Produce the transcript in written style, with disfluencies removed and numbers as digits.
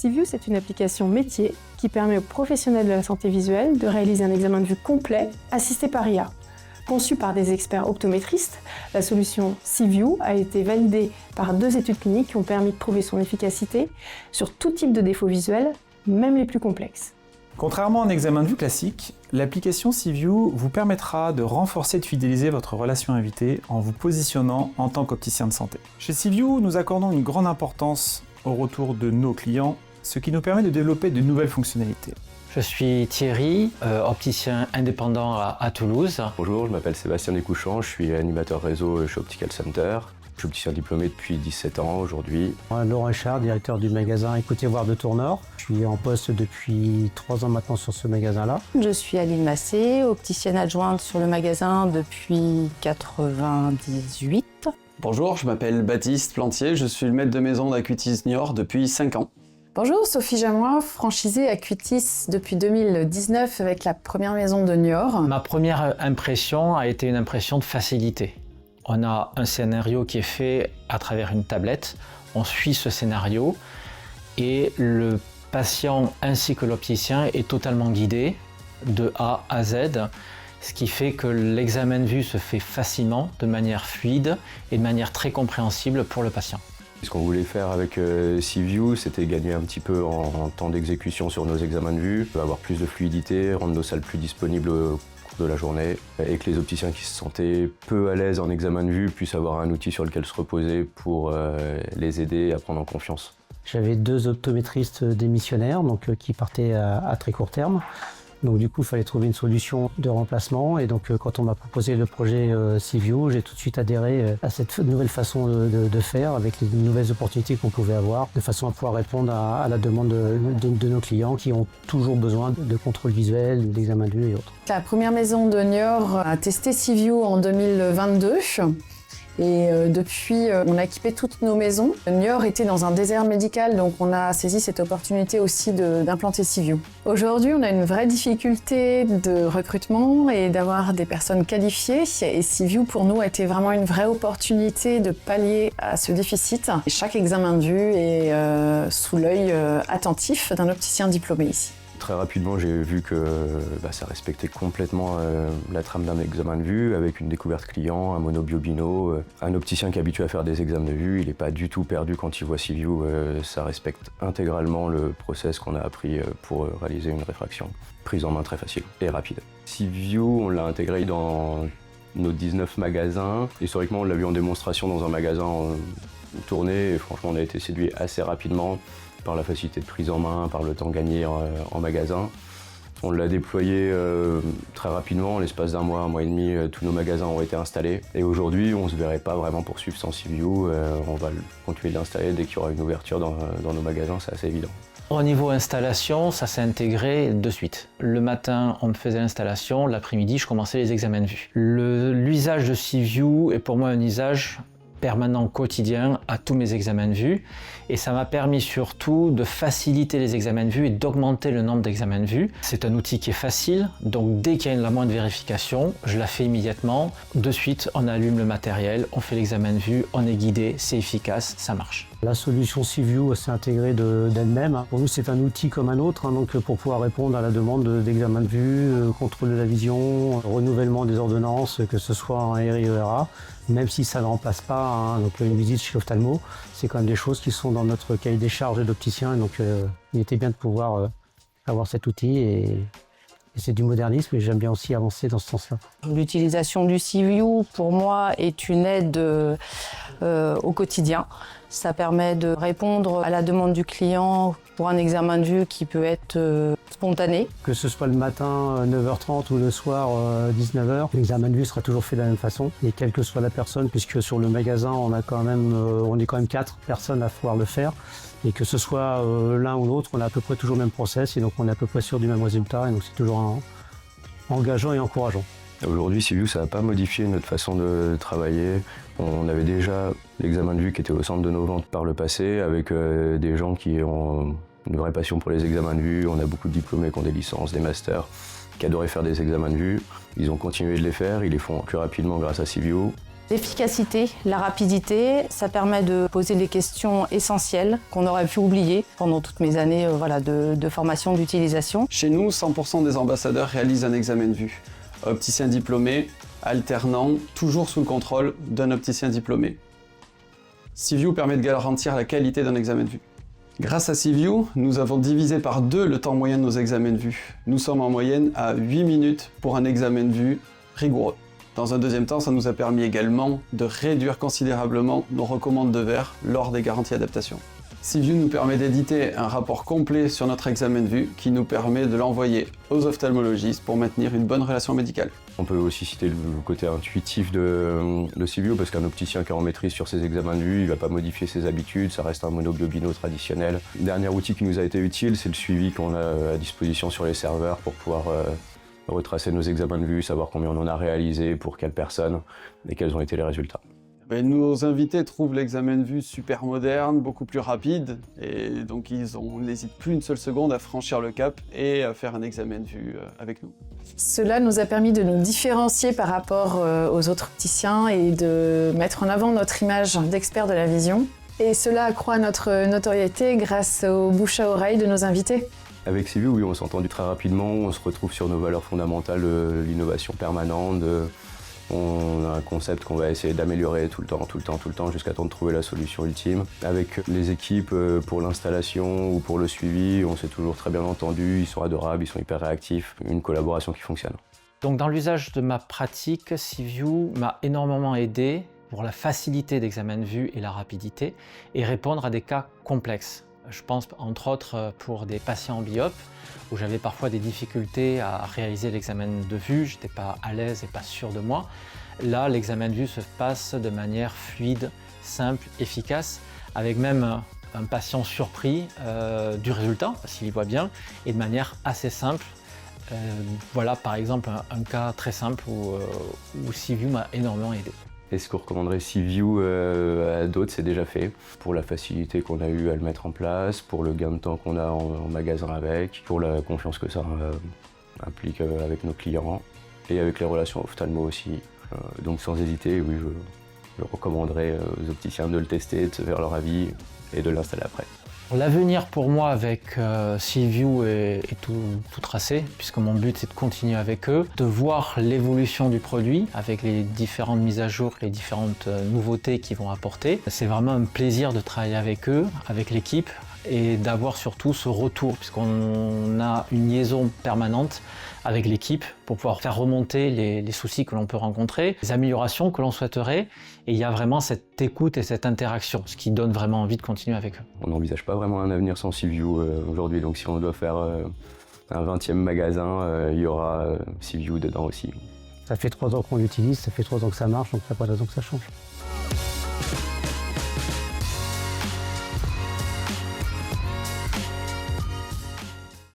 SeeView, c'est une application métier qui permet aux professionnels de la santé visuelle de réaliser un examen de vue complet assisté par IA. Conçue par des experts optométristes, la solution SeeView a été validée par 2 études cliniques qui ont permis de prouver son efficacité sur tout type de défauts visuels, même les plus complexes. Contrairement à un examen de vue classique, l'application SeeView vous permettra de renforcer et de fidéliser votre relation invitée en vous positionnant en tant qu'opticien de santé. Chez SeeView, nous accordons une grande importance au retour de nos clients, ce qui nous permet de développer de nouvelles fonctionnalités. Je suis Thierry, opticien indépendant à Toulouse. Bonjour, je m'appelle Sébastien Descouchants, je suis animateur réseau chez Optical Center. Je suis opticien diplômé depuis 17 ans aujourd'hui. Laurent Richard, directeur du magasin Écoutez Voir de Tournord. Je suis en poste depuis 3 ans maintenant sur ce magasin-là. Je suis Aline Massé, opticienne adjointe sur le magasin depuis 1998. Bonjour, je m'appelle Baptiste Plantier, je suis le maître de maison d'Acuitis Niort depuis 5 ans. Bonjour, Sophie Jamois, franchisée Acuitis depuis 2019 avec la première maison de Niort. Ma première impression a été une impression de facilité. On a un scénario qui est fait à travers une tablette, on suit ce scénario et le patient ainsi que l'opticien est totalement guidé de A à Z, ce qui fait que l'examen de vue se fait facilement, de manière fluide et de manière très compréhensible pour le patient. Ce qu'on voulait faire avec SeeView, c'était gagner un petit peu en temps d'exécution sur nos examens de vue, avoir plus de fluidité, rendre nos salles plus disponibles au cours de la journée et que les opticiens qui se sentaient peu à l'aise en examen de vue puissent avoir un outil sur lequel se reposer pour les aider à prendre en confiance. J'avais 2 optométristes démissionnaires qui partaient à très court terme. Donc du coup, il fallait trouver une solution de remplacement. Et donc quand on m'a proposé le projet SeeView, j'ai tout de suite adhéré à cette nouvelle façon de faire, avec les nouvelles opportunités qu'on pouvait avoir, de façon à pouvoir répondre à la demande de nos clients qui ont toujours besoin de contrôle visuel, d'examen de vue et autres. La première maison de Niort a testé SeeView en 2022. Et depuis, on a équipé toutes nos maisons. Niort était dans un désert médical, donc on a saisi cette opportunité aussi d'implanter SeeView. Aujourd'hui, on a une vraie difficulté de recrutement et d'avoir des personnes qualifiées. Et SeeView, pour nous, a été vraiment une vraie opportunité de pallier à ce déficit. Et chaque examen de vue est sous l'œil attentif d'un opticien diplômé ici. Très rapidement, j'ai vu que ça respectait complètement la trame d'un examen de vue, avec une découverte client, un monobiobino. Un opticien qui est habitué à faire des examens de vue, il n'est pas du tout perdu quand il voit SeeView. Ça respecte intégralement le process qu'on a appris pour réaliser une réfraction. Prise en main très facile et rapide. SeeView, on l'a intégré dans nos 19 magasins. Historiquement, on l'a vu en démonstration dans un magasin en tournée et franchement, on a été séduit assez rapidement par la facilité de prise en main, par le temps gagné en magasin. On l'a déployé très rapidement, en l'espace d'un mois et demi, tous nos magasins ont été installés. Et aujourd'hui, on ne se verrait pas vraiment poursuivre sans SeeView. On va continuer de l'installer dès qu'il y aura une ouverture dans nos magasins, c'est assez évident. Au niveau installation, ça s'est intégré de suite. Le matin, on me faisait l'installation, l'après-midi, je commençais les examens de vue. L'usage de SeeView est pour moi un usage permanent, quotidien, à tous mes examens de vue. Et ça m'a permis surtout de faciliter les examens de vue et d'augmenter le nombre d'examens de vue. C'est un outil qui est facile, donc dès qu'il y a la moindre vérification, je la fais immédiatement. De suite, on allume le matériel, on fait l'examen de vue, on est guidé, c'est efficace, ça marche. La solution SeeView s'est intégrée d'elle-même. Pour nous, c'est un outil comme un autre, donc pour pouvoir répondre à la demande d'examen de vue, contrôle de la vision, renouvellement des ordonnances, que ce soit en RIERA, même si ça ne remplace pas donc une visite chez l'ophtalmo, c'est quand même des choses qui sont dans notre cahier des charges d'opticien, et donc il était bien de pouvoir avoir cet outil, et c'est du modernisme, et j'aime bien aussi avancer dans ce sens-là. L'utilisation du SeeView, pour moi, est une aide au quotidien. Ça permet de répondre à la demande du client pour un examen de vue qui peut être spontané. Que ce soit le matin 9h30 ou le soir 19h, l'examen de vue sera toujours fait de la même façon. Et quelle que soit la personne, puisque sur le magasin, on est quand même 4 personnes à pouvoir le faire. Et que ce soit l'un ou l'autre, on a à peu près toujours le même process, et donc on est à peu près sûr du même résultat. Et donc c'est toujours engageant et encourageant. Aujourd'hui, SeeView, ça n'a pas modifié notre façon de travailler. On avait déjà l'examen de vue qui était au centre de nos ventes par le passé, avec des gens qui ont une vraie passion pour les examens de vue. On a beaucoup de diplômés qui ont des licences, des masters, qui adoraient faire des examens de vue. Ils ont continué de les faire, ils les font plus rapidement grâce à SeeView. L'efficacité, la rapidité, ça permet de poser des questions essentielles qu'on aurait pu oublier pendant toutes mes années de formation, d'utilisation. Chez nous, 100% des ambassadeurs réalisent un examen de vue. Opticien diplômé, alternant, toujours sous le contrôle d'un opticien diplômé. CView permet de garantir la qualité d'un examen de vue. Grâce à CView, nous avons divisé par 2 le temps moyen de nos examens de vue. Nous sommes en moyenne à 8 minutes pour un examen de vue rigoureux. Dans un deuxième temps, ça nous a permis également de réduire considérablement nos recommandes de verre lors des garanties adaptation. CView nous permet d'éditer un rapport complet sur notre examen de vue qui nous permet de l'envoyer aux ophtalmologistes pour maintenir une bonne relation médicale. On peut aussi citer le côté intuitif de CView parce qu'un opticien qui est en maîtrise sur ses examens de vue, il ne va pas modifier ses habitudes, ça reste un monoglobino traditionnel. Le dernier outil qui nous a été utile, c'est le suivi qu'on a à disposition sur les serveurs pour pouvoir retracer nos examens de vue, savoir combien on en a réalisé, pour quelles personnes et quels ont été les résultats. Nos invités trouvent l'examen de vue super moderne, beaucoup plus rapide, et donc ils n'hésitent plus une seule seconde à franchir le cap et à faire un examen de vue avec nous. Cela nous a permis de nous différencier par rapport aux autres opticiens et de mettre en avant notre image d'expert de la vision. Et cela accroît notre notoriété grâce au bouche à oreille de nos invités. Avec CView, oui, on s'est entendu très rapidement, on se retrouve sur nos valeurs fondamentales, l'innovation permanente, on a un concept qu'on va essayer d'améliorer tout le temps, jusqu'à temps de trouver la solution ultime. Avec les équipes pour l'installation ou pour le suivi, on s'est toujours très bien entendu, ils sont adorables, ils sont hyper réactifs, une collaboration qui fonctionne. Donc dans l'usage de ma pratique, CView m'a énormément aidé pour la facilité d'examen de vue et la rapidité et répondre à des cas complexes. Je pense entre autres pour des patients myopes où j'avais parfois des difficultés à réaliser l'examen de vue, j'étais pas à l'aise et pas sûr de moi. Là, l'examen de vue se passe de manière fluide, simple, efficace, avec même un patient surpris du résultat, s'il y voit bien, et de manière assez simple. Voilà par exemple un cas très simple où CView m'a énormément aidé. Est-ce qu'on recommanderait CView à d'autres? C'est déjà fait. Pour la facilité qu'on a eu à le mettre en place, pour le gain de temps qu'on a en magasin avec, pour la confiance que ça implique avec nos clients et avec les relations ophtalmo aussi. Donc sans hésiter, oui, je recommanderais aux opticiens de le tester, de se faire leur avis et de l'installer après. L'avenir pour moi avec CView est tout tracé, puisque mon but c'est de continuer avec eux, de voir l'évolution du produit avec les différentes mises à jour, les différentes nouveautés qu'ils vont apporter. C'est vraiment un plaisir de travailler avec eux, avec l'équipe, et d'avoir surtout ce retour, puisqu'on a une liaison permanente avec l'équipe pour pouvoir faire remonter les soucis que l'on peut rencontrer, les améliorations que l'on souhaiterait, et il y a vraiment cette écoute et cette interaction, ce qui donne vraiment envie de continuer avec eux. On n'envisage pas vraiment un avenir sans CView aujourd'hui, donc si on doit faire un 20e magasin, il y aura CView dedans aussi. Ça fait 3 ans qu'on l'utilise, ça fait 3 ans que ça marche, donc il n'y a pas de raison que ça change.